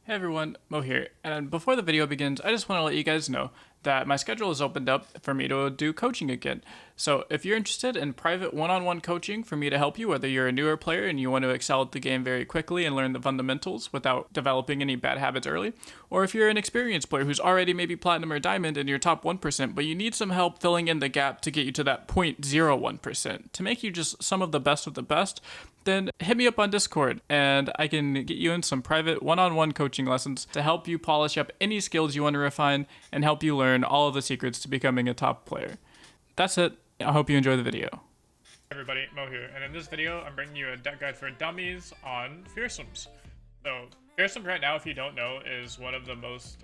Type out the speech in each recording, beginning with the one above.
Hey everyone, Mo here, and before the video begins, I just want to let you guys know that my schedule has opened up for me to do coaching again. So if you're interested in private one-on-one coaching for me to help you, whether you're a newer player and you want to excel at the game very quickly and learn the fundamentals without developing any bad habits early, or if you're an experienced player who's already maybe platinum or diamond in your top 1%, but you need some help filling in the gap to get you to that 0.01%, to make you just some of the best, then hit me up on Discord and I can get you in some private one-on-one coaching lessons to help you polish up any skills you want to refine and help you learn all of the secrets to becoming a top player. That's it. I hope you enjoy the video. Hey everybody, Mo here, and in this video I'm bringing you a deck guide for dummies on Fearsomes. So Fearsome right now, if you don't know, is one of the most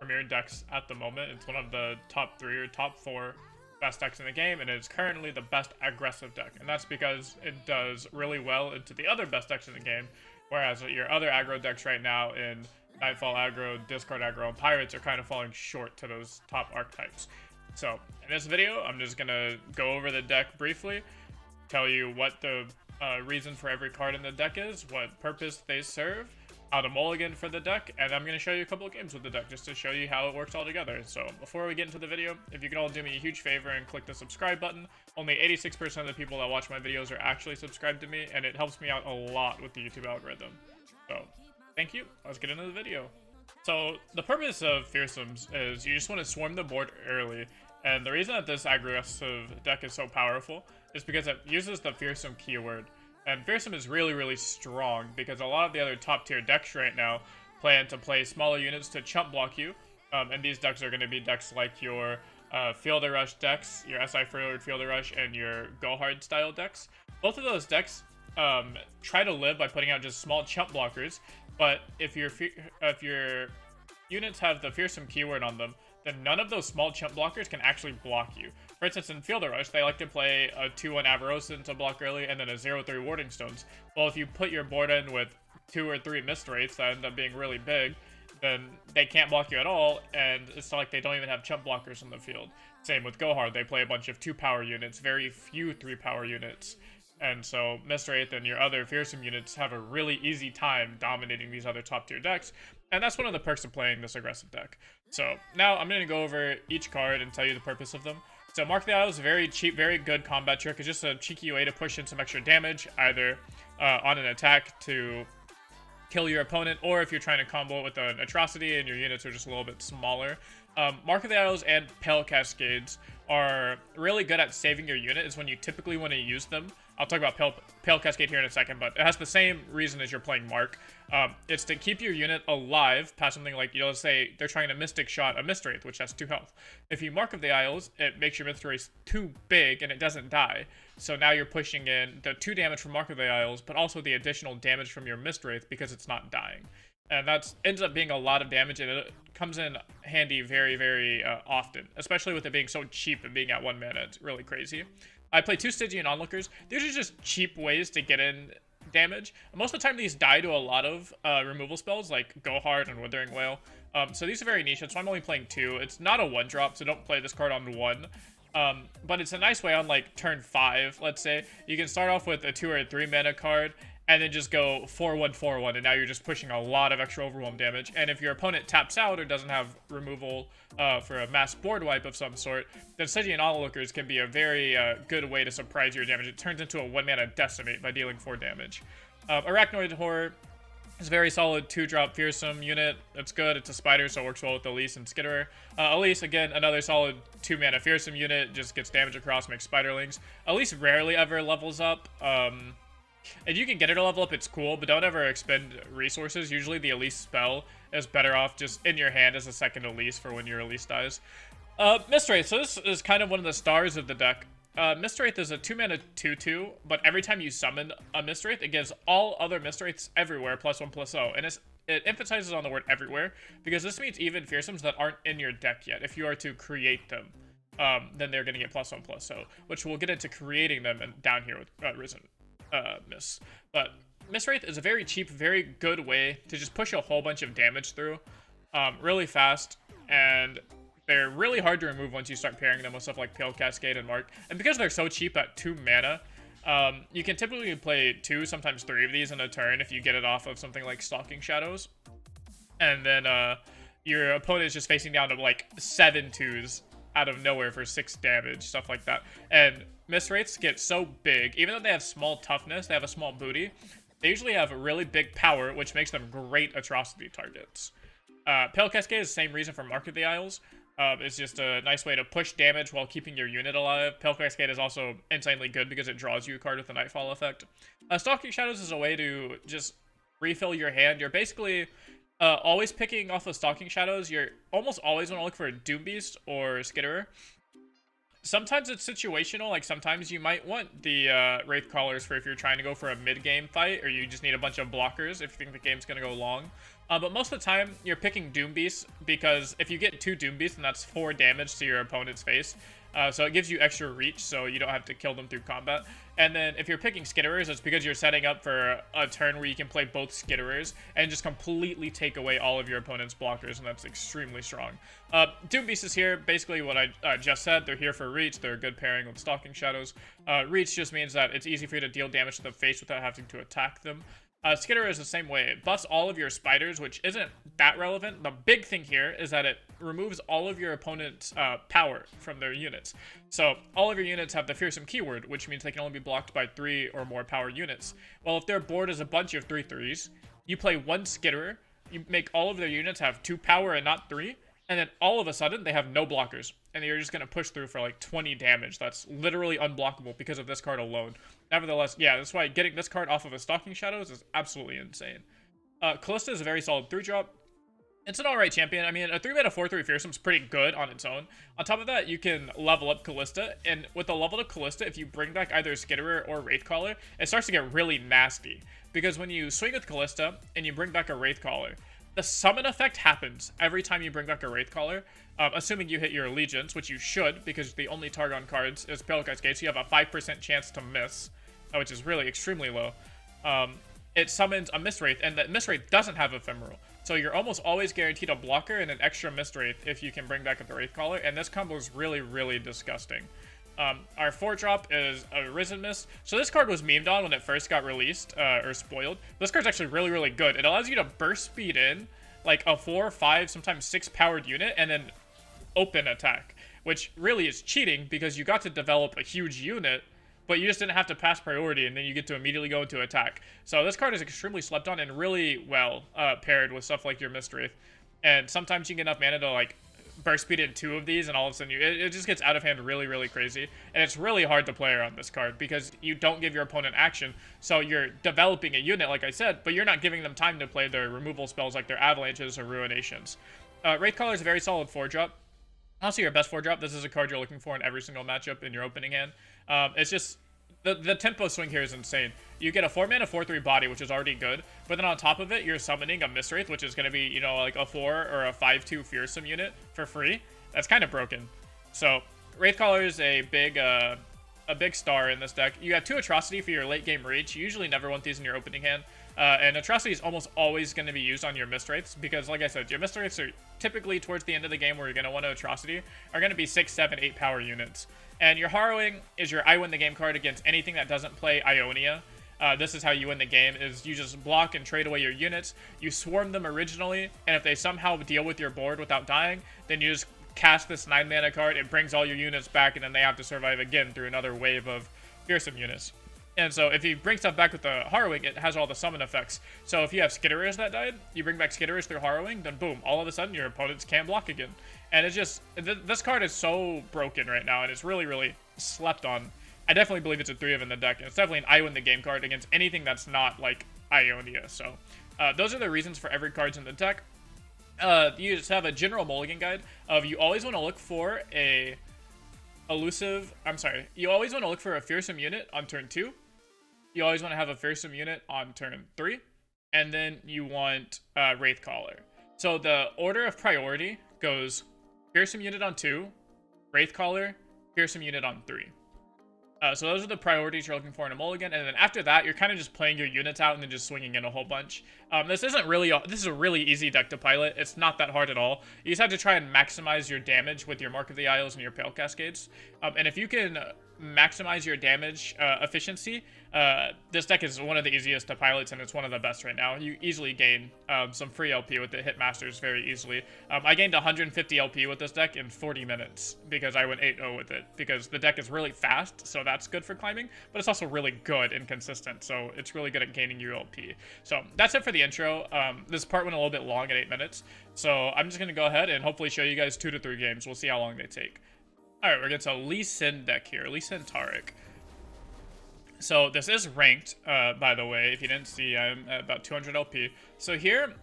premier decks at the moment. It's one of the top 3 or top 4 best decks in the game, and it's currently the best aggressive deck, and that's because it does really well into the other best decks in the game, whereas your other aggro decks right now in Nightfall aggro, Discard aggro, and Pirates are kind of falling short to those top archetypes. So in this video I'm just gonna go over the deck briefly, tell you what the reason for every card in the deck is, what purpose they serve, how to mulligan for the deck, and I'm going to show you a couple of games with the deck just to show you how it works all together. So before we get into the video, if you could all do me a huge favor and click the subscribe button. Only 86% of the people that watch my videos are actually subscribed to me, and it helps me out a lot with the YouTube algorithm. So thank you. Let's get into the video. So the purpose of Fearsomes is you just want to swarm the board early, and the reason that this aggressive deck is so powerful is because it uses the Fearsome keyword. And Fearsome is really strong because a lot of the other top tier decks right now plan to play smaller units to chump block you. And these decks are going to be decks like your Fielder Rush decks, your SI Forward Fielder Rush, and your Go Hard style decks. Both of those decks try to live by putting out just small chump blockers, but if your units have the Fearsome keyword on them, then none of those small chump blockers can actually block you. For instance, in Fielder Rush, they like to play a 2-1 Avarosan to block early and then a 0-3 Warding Stones. Well, if you put your board in with 2 or 3 Mist Wraiths that end up being really big, then they can't block you at all, and it's not like they don't even have chump blockers in the field. Same with Go Hard, they play a bunch of 2-power units, very few 3-power units. And so Mist Wraith and your other Fearsome units have a really easy time dominating these other top tier decks, and that's one of the perks of playing this aggressive deck. So now I'm going to go over each card and tell you the purpose of them. So Mark the Isle is a very cheap, very good combat trick. It's just a cheeky way to push in some extra damage, either on an attack to kill your opponent, or if you're trying to combo it with an atrocity and your units are just a little bit smaller. Mark of the Isles and Pale Cascades are really good at saving your unit, is when you typically want to use them. I'll talk about Pale Cascade here in a second, but it has the same reason as you're playing Mark. It's to keep your unit alive past something like, let's say they're trying to Mystic Shot a Mist Wraith, which has 2 health. If you Mark of the Isles, it makes your Mist Wraith too big and it doesn't die. So now you're pushing in the 2 damage from Mark of the Isles, but also the additional damage from your Mist Wraith because it's not dying. And that ends up being a lot of damage, and it comes in handy very often, especially with it being so cheap and being at 1 mana. It's really crazy. I play 2 Stygian Onlookers. These are just cheap ways to get in damage. Most of the time, these die to a lot of removal spells, like Go Hard and Withering Wail. So these are very niche, so I'm only playing 2. It's not a 1-drop, so don't play this card on 1. But it's a nice way on, like, turn 5, let's say. You can start off with a 2 or a 3 mana card, and then just go 4-1-4-1, and now you're just pushing a lot of extra overwhelm damage. And if your opponent taps out or doesn't have removal for a mass board wipe of some sort, then Stygian Onlookers can be a very good way to surprise your damage. It turns into a 1-mana Decimate by dealing 4 damage. Arachnoid Horror is a very solid 2-drop Fearsome unit. It's good. It's a spider, so it works well with Elise and Skitterer. Elise, again, another solid 2-mana Fearsome unit. Just gets damage across, makes spiderlings. Elise rarely ever levels up. If you can get her to level up, it's cool, but don't ever expend resources. Usually the Elise spell is better off just in your hand as a second Elise for when your Elise dies. Mist Wraith. So this is kind of one of the stars of the deck. Mist Wraith is a 2-mana 2-2, but every time you summon a Mist Wraith, it gives all other Mist Wraiths everywhere +1/+0. And it emphasizes on the word everywhere, because this means even Fearsomes that aren't in your deck yet. If you are to create them, then they're going to get +1/+0, which we'll get into creating them down here with Risen. Miss. But Mist Wraith is a very cheap, very good way to just push a whole bunch of damage through really fast, and they're really hard to remove once you start pairing them with stuff like Pale Cascade and Mark. And because they're so cheap at 2 mana, you can typically play 2, sometimes 3 of these in a turn if you get it off of something like Stalking Shadows. and then your opponent is just facing down to like 7 2s out of nowhere for 6 damage, stuff like that. And miss rates get so big, even though they have small toughness, they have a small booty, they usually have really big power, which makes them great atrocity targets. Pale Cascade is the same reason for Mark of the Isles. It's just a nice way to push damage while keeping your unit alive. Pale Cascade is also insanely good because it draws you a card with a Nightfall effect. Stalking Shadows is a way to just refill your hand. You're basically always picking off of Stalking Shadows. You're almost always want to look for a Doom Beast or Skitterer. Sometimes it's situational, like sometimes you might want the Wraith Callers for if you're trying to go for a mid-game fight, or you just need a bunch of blockers if you think the game's going to go long. But most of the time, you're picking Doom Beasts, because if you get 2 Doom Beasts, then that's 4 damage to your opponent's face. So it gives you extra reach, so you don't have to kill them through combat. And then if you're picking Skitterers, it's because you're setting up for a turn where you can play both Skitterers and just completely take away all of your opponent's blockers, and that's extremely strong. Doom Beast is here, basically what I just said. They're here for reach. They're a good pairing with Stalking Shadows. Reach just means that it's easy for you to deal damage to the face without having to attack them. Skitterer is the same way. It buffs all of your spiders, which isn't that relevant. The big thing here is that it removes all of your opponent's power from their units. So all of your units have the Fearsome keyword, which means they can only be blocked by 3 or more power units. Well, if their board is a bunch of 3/3s, you play 1 Skitterer, you make all of their units have 2 power and not 3, and then all of a sudden they have no blockers, and you're just going to push through for like 20 damage. That's literally unblockable because of this card alone. Nevertheless, yeah, that's why getting this card off of a Stalking Shadows is absolutely insane. Callista is a very solid 3-drop. It's an alright champion. I mean, a 3-mana 4/3 Fearsome is pretty good on its own. On top of that, you can level up Callista, and with the level up Callista, if you bring back either Skitterer or Wraithcaller, it starts to get really nasty. Because when you swing with Callista and you bring back a Wraithcaller, the summon effect happens every time you bring back a Wraithcaller, assuming you hit your allegiance, which you should, because the only target on cards is Pale Cascade, so you have a 5% chance to miss, which is really extremely low. It summons a Mistwraith, and that Mistwraith doesn't have Ephemeral, so you're almost always guaranteed a blocker and an extra Mistwraith if you can bring back the Wraithcaller, and this combo is really, really disgusting. Our 4-drop is a Risen Mist. So this card was memed on when it first got released, or spoiled. This card's actually really, really good. It allows you to burst speed in, like a 4, 5, sometimes 6 powered unit, and then open attack, which really is cheating because you got to develop a huge unit, but you just didn't have to pass priority, and then you get to immediately go into attack. So this card is extremely slept on and really well paired with stuff like your Mistwraith. And sometimes you get enough mana to like burst speed in 2 of these, and all of a sudden it just gets out of hand really, really crazy. And it's really hard to play around this card because you don't give your opponent action. So you're developing a unit, like I said, but you're not giving them time to play their removal spells like their Avalanches or Ruinations. Wraithcaller is a very solid 4-drop. Honestly, your best 4-drop. This is a card you're looking for in every single matchup in your opening hand. It's just the tempo swing here is insane. You get a 4-mana 4/3 body, which is already good, but then on top of it, you're summoning a Mistwraith, which is going to be, you know, like a 4 or a 5/2 Fearsome unit for free. That's kind of broken. So Wraithcaller is a big star in this deck. You have 2 Atrocity for your late game reach. You usually never want these in your opening hand. And Atrocity is almost always going to be used on your Mistwraiths because, like I said, your Mistwraiths are typically towards the end of the game where you're going to want to Atrocity are going to be 6, 7, 8 power units. And your Harrowing is your I win the game card against anything that doesn't play Ionia. This is how you win the game, is you just block and trade away your units. You swarm them originally, and if they somehow deal with your board without dying, then you just cast this 9-mana card. It brings all your units back, and then they have to survive again through another wave of Fearsome units. And so if you bring stuff back with the Harrowing, it has all the summon effects. So if you have Skitterers that died, you bring back Skitterers through Harrowing, then boom, all of a sudden your opponents can't block again. And it's just, this card is so broken right now, and it's really, really slept on. I definitely believe it's a 3 of in the deck, and it's definitely an I win the game card against anything that's not like Ionia. So those are the reasons for every card's in the deck. You just have a general mulligan guide of you always want to look for you always want to look for a Fearsome unit on turn 2. You always want to have a Fearsome unit on turn 3, and then you want Wraithcaller. So the order of priority goes Fearsome unit on 2, Wraithcaller, Fearsome unit on 3. So those are the priorities you're looking for in a mulligan, and then after that, you're kind of just playing your units out and then just swinging in a whole bunch. This is a really easy deck to pilot. It's not that hard at all. You just have to try and maximize your damage with your Mark of the Isles and your Pale Cascades. And if you can maximize your damage efficiency, this deck is one of the easiest to pilot, and it's one of the best right now. You easily gain some free LP with the Hitmasters very easily. I gained 150 LP with this deck in 40 minutes because I went 8-0 with it, because the deck is really fast, so that's good for climbing, but it's also really good and consistent, so it's really good at gaining your LP. So that's it for the intro. This part went a little bit long at 8 minutes, so I'm just going to go ahead and hopefully show you guys 2 to 3 games. We'll see how long they take. Alright, we're against a Lee Sin deck here, Lee Sin Taric. So this is ranked, by the way. If you didn't see, I'm at about 200 LP. So here,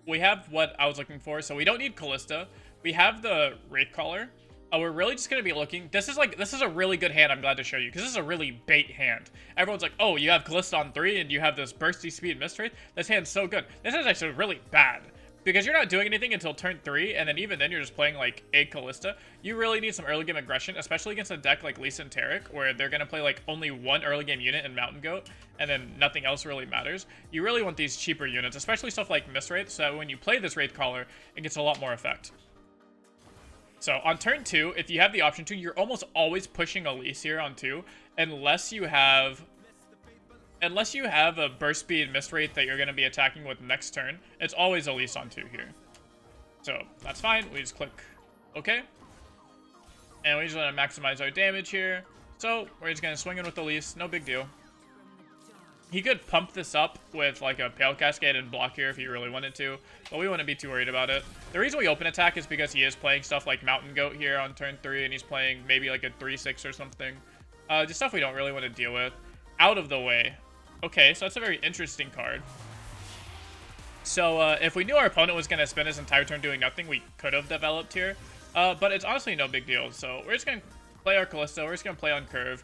we have what I was looking for. So we don't need Callista. We have the Wraithcaller. We're really just going to be looking. This is a really good hand, I'm glad to show you, because this is a really bait hand. Everyone's like, oh, you have Callista on 3 and you have this bursty speed Mistwraith. This hand's so good. This is actually really bad, because you're not doing anything until turn 3, and then even then you're just playing like a Callista. You really need some early game aggression, especially against a deck like Lee Sin Taric, where they're going to play like only one early game unit in Mountain Goat, and then nothing else really matters. You really want these cheaper units, especially stuff like Mistwraith, so that when you play this Wraithcaller, it gets a lot more effect. So on turn 2, if you have the option to, you're almost always pushing Elise here on 2, unless you have a burst speed Mistwraith that you're going to be attacking with next turn. It's always Elise on 2 here. So that's fine. We just click OK. And we just want to maximize our damage here. So we're just going to swing in with Elise. No big deal. He could pump this up with like a Pale Cascade and block here if he really wanted to, but we wouldn't be too worried about it. The reason we open attack is because he is playing stuff like Mountain Goat here on turn 3, and he's playing maybe like a 3-6 or something. Just stuff we don't really want to deal with. Out of the way. Okay, so that's a very interesting card. So if we knew our opponent was going to spend his entire turn doing nothing, we could have developed here. But it's honestly no big deal. So we're just going to play our Callisto. We're just going to play on curve.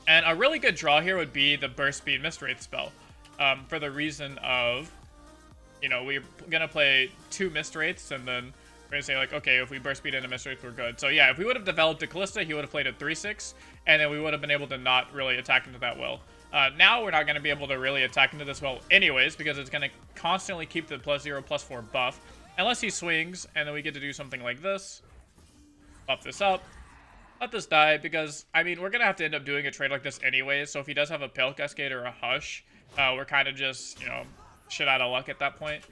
And a really good draw here would be the Burst Speed Mistwraith spell. For the reason of, you know, we're going to play 2 Mistwraiths, and then we're going to say, like, okay, if we Burst Speed into Mistwraith, we're good. So yeah, if we would have developed a Callista, he would have played a 3-6, and then we would have been able to not really attack into that well. Now we're not going to be able to really attack into this well anyways, because it's going to constantly keep the +0/+4 buff. Unless he swings, and then we get to do something like this. Buff this up. Let this die, because, I mean, we're going to have to end up doing a trade like this anyways, so if he does have a Pale Cascade or a Hush, we're kind of just, you know, shit out of luck at that point.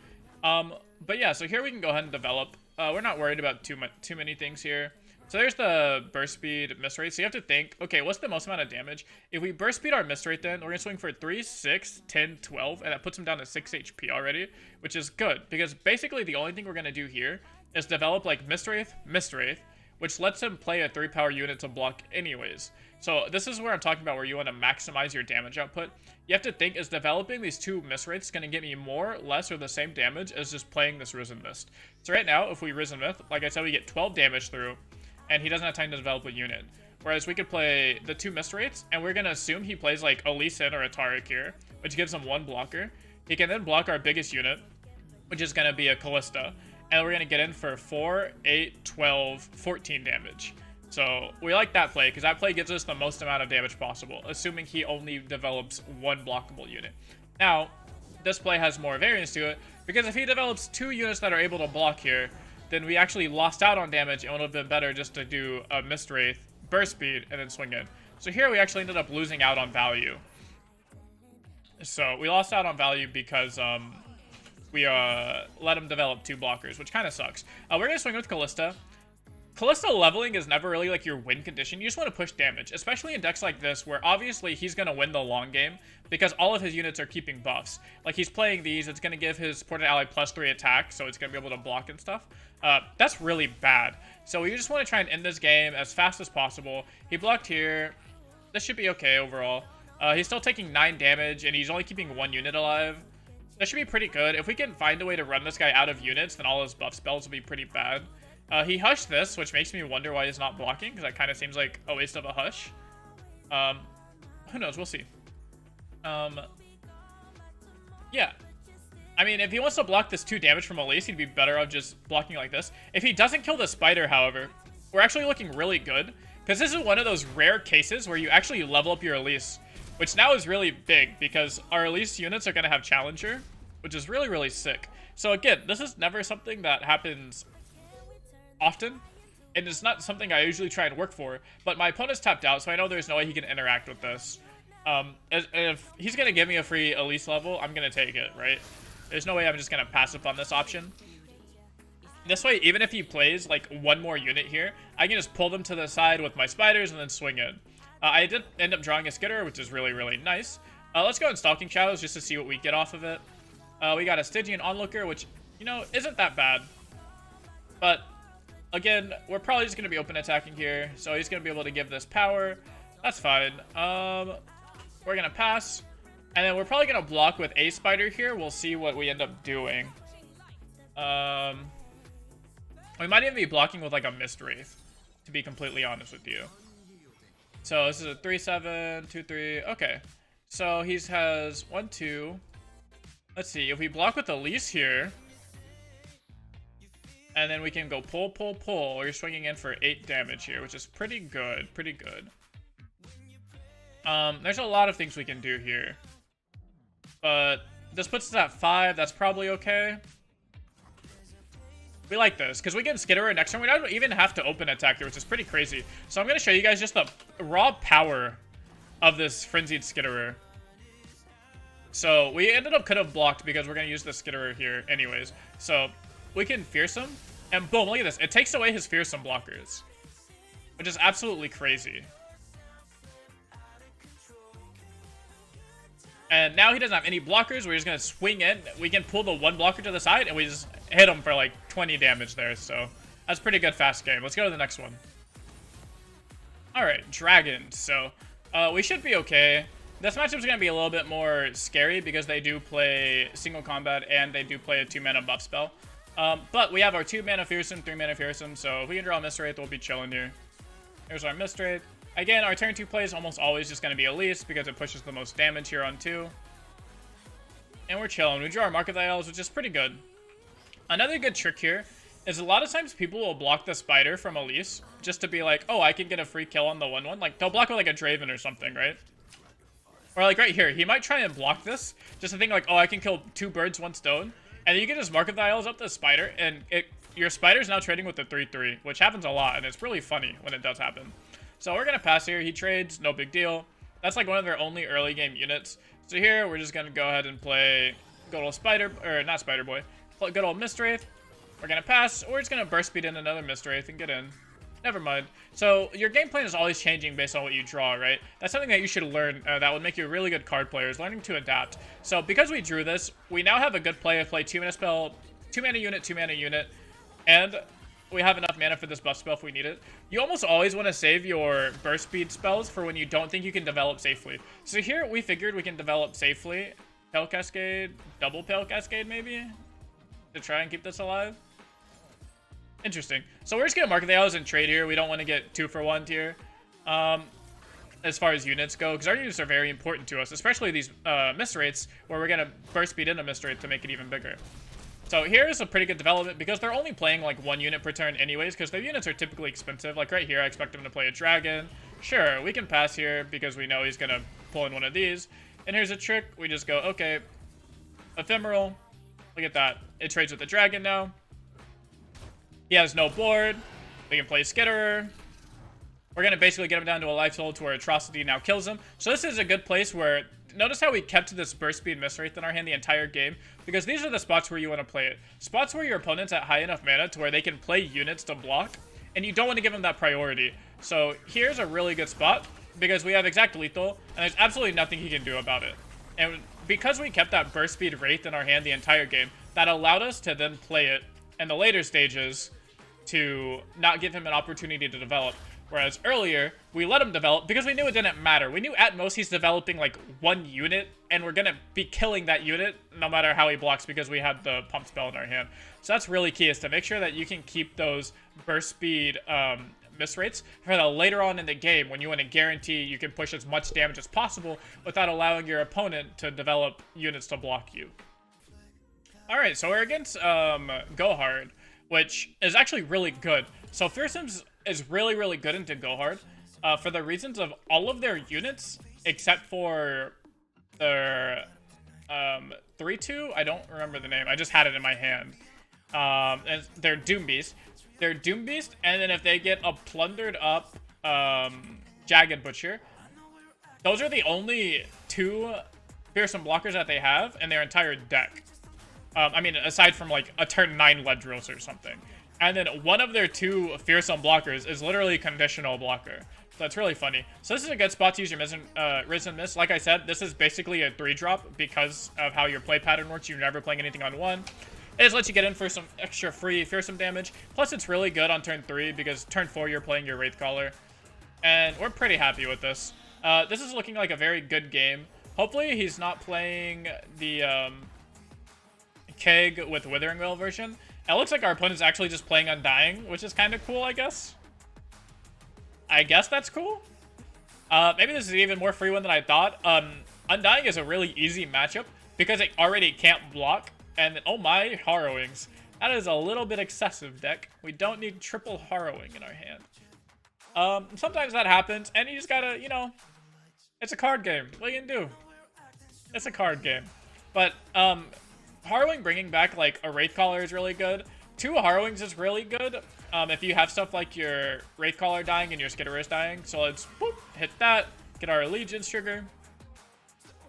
But yeah, so here we can go ahead and develop. We're not worried about too many things here. So there's the Burst Speed Mistwraith. So you have to think, okay, what's the most amount of damage? If we Burst Speed our Mistwraith, then we're going to swing for 3, 6, 10, 12, and that puts him down to 6 HP already, which is good, because basically the only thing we're going to do here is develop like Mistwraith, which lets him play a 3-power unit to block anyways. So this is where I'm talking about where you want to maximize your damage output. You have to think, is developing these 2 Mistwraiths going to get me more, less, or the same damage as just playing this Risen Mist? So right now, if we Risen Mist, like I said, we get 12 damage through, and he doesn't have time to develop a unit. Whereas we could play the 2 Mistwraiths, and we're going to assume he plays like a Lee Sin or a Taric here, which gives him 1 blocker. He can then block our biggest unit, which is going to be a Callista. And we're going to get in for 4, 8, 12, 14 damage. So we like that play, because that play gives us the most amount of damage possible, assuming he only develops 1 blockable unit. Now, this play has more variance to it, because if he develops 2 units that are able to block here, then we actually lost out on damage, and it would have been better just to do a Mistwraith, Burst Speed, and then swing in. So here we actually ended up losing out on value. So we lost out on value because we let him develop 2 blockers, which kind of sucks. We're going to swing with Callista. Callista leveling is never really like your win condition. You just want to push damage, especially in decks like this, where obviously he's going to win the long game because all of his units are keeping buffs. Like, he's playing these, it's going to give his supported ally +3 attack, so it's going to be able to block and stuff. That's really bad. So you just want to try and end this game as fast as possible. He blocked here. This should be okay overall. He's still taking 9 damage, and he's only keeping 1 unit alive. That should be pretty good. If we can find a way to run this guy out of units, then all his buff spells will be pretty bad. He hushed this, which makes me wonder why he's not blocking, because that kind of seems like a waste of a hush. Who knows? We'll see. Yeah. I mean, if he wants to block this 2 damage from Elise, he'd be better off just blocking like this. If he doesn't kill the spider, however, we're actually looking really good, because this is one of those rare cases where you actually level up your Elise, which now is really big, because our Elise units are going to have Challenger, which is really, really sick. So again, this is never something that happens often, and it's not something I usually try and work for, but my opponent's tapped out, so I know there's no way he can interact with this. If he's gonna give me a free Elise level, I'm gonna take it, right? There's no way I'm just gonna pass up on this option. This way, even if he plays like one more unit here, I can just pull them to the side with my spiders and then swing in. I did end up drawing a Skitterer, which is really, really nice. Let's go in Stalking Shadows just to see what we get off of it. We got a Stygian Onlooker, which, you know, isn't that bad. But, again, we're probably just going to be open attacking here. So he's going to be able to give this power. That's fine. We're going to pass. And then we're probably going to block with a spider here. We'll see what we end up doing. We might even be blocking with, like, a Mist Wraith, to be completely honest with you. So this is a 3-7, 2-3. Okay. So he has 1, 2. Let's see. If we block with Elise here, and then we can go pull, pull, pull. You're swinging in for 8 damage here, which is pretty good. Pretty good. There's a lot of things we can do here. But this puts us at 5. That's probably okay. We like this, because we get Skitterer next turn. We don't even have to open attack here, which is pretty crazy. So I'm going to show you guys just the raw power of this Frenzied Skitterer. So we ended up could have blocked because we're going to use the Skitterer here anyways. So we can Fearsome, and boom, look at this. It takes away his Fearsome blockers, which is absolutely crazy. And now he doesn't have any blockers. We're just going to swing in. We can pull the one blocker to the side, and we just hit him for like 20 damage there. So that's pretty good fast game. Let's go to the next one. All right, Dragons. So we should be okay. This matchup is going to be a little bit more scary because they do play single combat and they do play a 2-mana buff spell. But we have our 2-mana Fearsome, 3-mana Fearsome. So if we can draw a Mist Wraith, we'll be chilling here. Here's our Mist Wraith. Again, our turn 2 play is almost always just going to be Elise because it pushes the most damage here on 2. And we're chilling. We draw our Mark of the Isles, which is pretty good. Another good trick here is a lot of times people will block the spider from Elise just to be like, oh, I can get a free kill on the 1/1. Like, they'll block with like a Draven or something, right? Or like right here, he might try and block this just to think like, oh, I can kill 2 birds, 1 stone. And then you can just Mark of the Isles up the spider, and your spider's now trading with the 3/3, which happens a lot, and it's really funny when it does happen. So we're going to pass here. He trades, no big deal. That's like one of their only early game units. So here, we're just going to go ahead and play good old Spider, or not Spider Boy, good old Mist Wraith. We're going to pass, or we're just going to burst speed in another Mist Wraith and get in. Never mind. So your game plan is always changing based on what you draw, right? That's something that you should learn that would make you a really good card player, is learning to adapt. So because we drew this, we now have a good play to play 2-mana spell, 2-mana unit, 2-mana unit, and we have enough mana for this buff spell if we need it. You almost always want to save your burst speed spells for when you don't think you can develop safely. So here we figured we can develop safely. Pale Cascade, double Pale Cascade maybe, to try and keep this alive. Interesting. So we're just going to Mark the Isles and trade here. We don't want to get 2-for-1 here as far as units go, because our units are very important to us, especially these Mist Wraiths, where we're going to burst speed in a Mist Wraith to make it even bigger. So here's a pretty good development because they're only playing like 1 unit per turn anyways, because their units are typically expensive. Like right here, I expect him to play a dragon. Sure, we can pass here because we know he's going to pull in one of these. And here's a trick. We just go, okay, Ephemeral. Look at that. It trades with the dragon now. He has no board. We can play Skitterer. We're going to basically get him down to a life total to where Atrocity now kills him. So this is a good place where... Notice how we kept this burst speed Mist Wraith in our hand the entire game, because these are the spots where you want to play it. Spots where your opponent's at high enough mana to where they can play units to block, and you don't want to give them that priority. So here's a really good spot, because we have exact lethal, and there's absolutely nothing he can do about it. And because we kept that burst speed Wraith in our hand the entire game, that allowed us to then play it in the later stages to not give him an opportunity to develop. Whereas earlier, we let him develop because we knew it didn't matter. We knew at most he's developing like 1 unit, and we're going to be killing that unit no matter how he blocks because we had the pump spell in our hand. So that's really key, is to make sure that you can keep those burst speed Mist Wraiths for the later on in the game when you want to guarantee you can push as much damage as possible without allowing your opponent to develop units to block you. Alright, so we're against Go Hard, which is actually really good. So Fearsome's is really, really good into Go Hard for the reasons of all of their units except for their 3-2. I don't remember the name. I just had it in my hand. And they're Doom Beast. their Doom Beast, and then if they get a plundered up Jagged Butcher, those are the only 2 fearsome blockers that they have in their entire deck. I mean, aside from like a turn 9 Ledros or something. And then one of their 2 fearsome blockers is literally conditional blocker. So it's really funny. So this is a good spot to use your Risen Mist. Like I said, this is basically a 3-drop because of how your play pattern works. You're never playing anything on 1. It just lets you get in for some extra free fearsome damage. Plus, it's really good on turn 3 because turn 4 you're playing your Wraithcaller. And we're pretty happy with this. This is looking like a very good game. Hopefully he's not playing the Keg with Withering Wail version. It looks like our opponent's actually just playing Undying, which is kind of cool, I guess. I guess that's cool. Maybe this is an even more free one than I thought. Undying is a really easy matchup because it already can't block. And oh my, Harrowings. That is a little bit excessive, deck. We don't need triple Harrowing in our hand. Sometimes that happens, and you just gotta, you know, it's a card game. What are you gonna do? It's a card game. But, Harrowing bringing back, like, a Wraithcaller is really good. 2 Harrowings is really good if you have stuff like your Wraithcaller dying and your Skitterus dying. So let's boop, hit that, get our Allegiance trigger.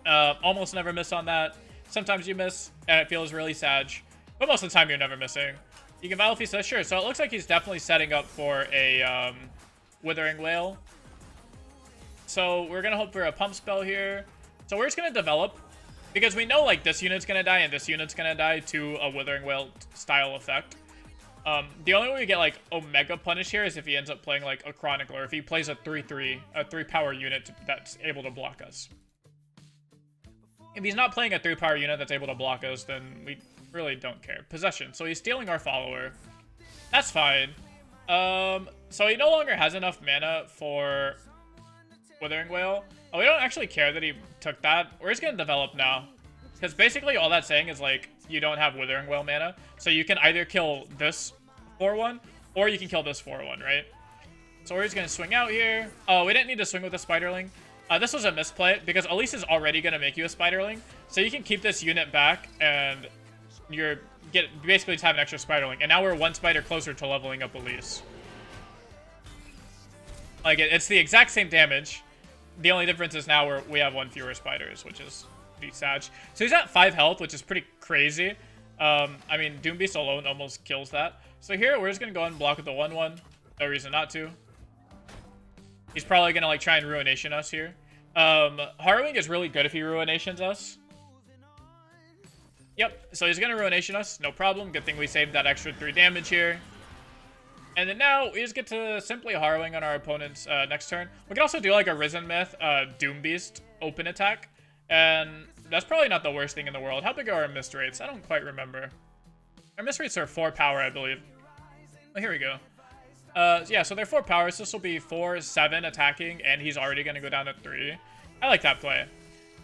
Almost never miss on that. Sometimes you miss, and it feels really sad. But most of the time, you're never missing. You can Battle Feast this, sure. So it looks like he's definitely setting up for a Withering Wail. So we're going to hope for a Pump Spell here. So we're just going to develop. Because we know, like, this unit's going to die and this unit's going to die to a Withering Wail style effect. The only way we get, like, Omega Punish here is if he ends up playing, like, a Chronicler. If he plays a 3-3, a 3-power unit that's able to block us. If he's not playing a 3-power unit that's able to block us, then we really don't care. Possession. So he's stealing our follower. That's fine. So he no longer has enough mana for Withering Wail. Oh, we don't actually care that he took that. We're just going to develop now. Because basically all that's saying is, like, you don't have Withering Wail mana. So you can either kill this 4-1, or you can kill this 4-1, right? So we're just going to swing out here. Oh, we didn't need to swing with the Spiderling. This was a misplay, because Elise is already going to make you a Spiderling. So you can keep this unit back, and you're basically just have an extra Spiderling. And now we're 1 spider closer to leveling up Elise. Like, it's the exact same damage. The only difference is now we have 1 fewer spiders, which is pretty sad. So he's at 5 health, which is pretty crazy. I mean, Doom Beast alone almost kills that. So here, we're just going to go ahead and block with the 1-1. No reason not to. He's probably going to, like, try and Ruination us here. Harrowing is really good if he Ruinations us. Yep, so he's going to Ruination us. No problem. Good thing we saved that extra 3 damage here. And then now, we just get to simply Harrowing on our opponent's next turn. We can also do, like, a Risen Myth, Doom Beast, open attack. And that's probably not the worst thing in the world. How big are our mist rates? I don't quite remember. Our mist rates are 4 power, I believe. Oh, here we go. Yeah, so they're 4 power, so this will be 4-7 attacking, and he's already going to go down to 3. I like that play.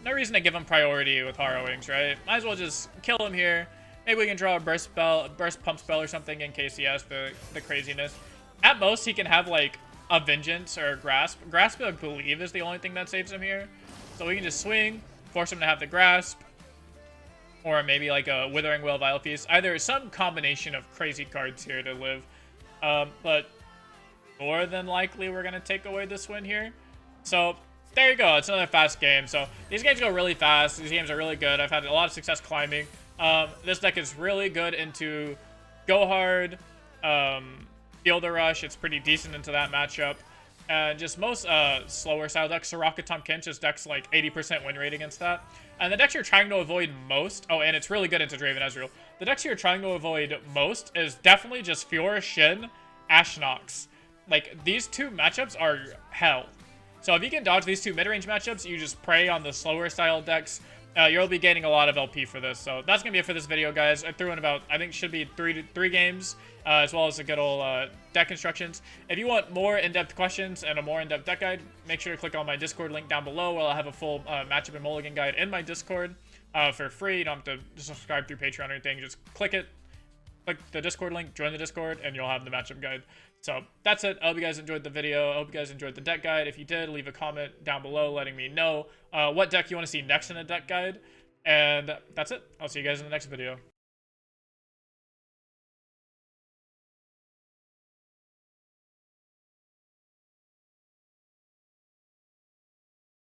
No reason to give him priority with Harrowings, right? Might as well just kill him here. Maybe we can draw a burst pump spell or something in case he has the craziness. At most, he can have, like, a Vengeance or a Grasp. Grasp, I believe, is the only thing that saves him here. So we can just swing, force him to have the Grasp, or maybe, like, a Withering Wail, Vile Feast. Either some combination of crazy cards here to live. But more than likely, we're going to take away this win here. So there you go. It's another fast game. So these games go really fast. These games are really good. I've had a lot of success climbing. This deck is really good into Go Hard, Feel the Rush. It's pretty decent into that matchup. And just most slower style decks, Soraka Tom Kench, just decks like 80% win rate against that. And the decks you're trying to avoid most, oh, and it's really good into Draven Ezreal. The decks you're trying to avoid most is definitely just Fiora, Shin, Ashnox. Like, these 2 matchups are hell. So if you can dodge these 2 mid-range matchups, you just prey on the slower style decks. You'll be gaining a lot of LP for this. So that's going to be it for this video, guys. I threw in about, I think should be three games, as well as a good old deck instructions. If you want more in-depth questions and a more in-depth deck guide, make sure to click on my Discord link down below, where I'll have a full matchup and Mulligan guide in my Discord for free. You don't have to subscribe through Patreon or anything. Just click it. Click the Discord link, join the Discord, and you'll have the matchup guide. So that's it. I hope you guys enjoyed the video. I hope you guys enjoyed the deck guide. If you did, leave a comment down below letting me know what deck you want to see next in the deck guide. And that's it. I'll see you guys in the next video.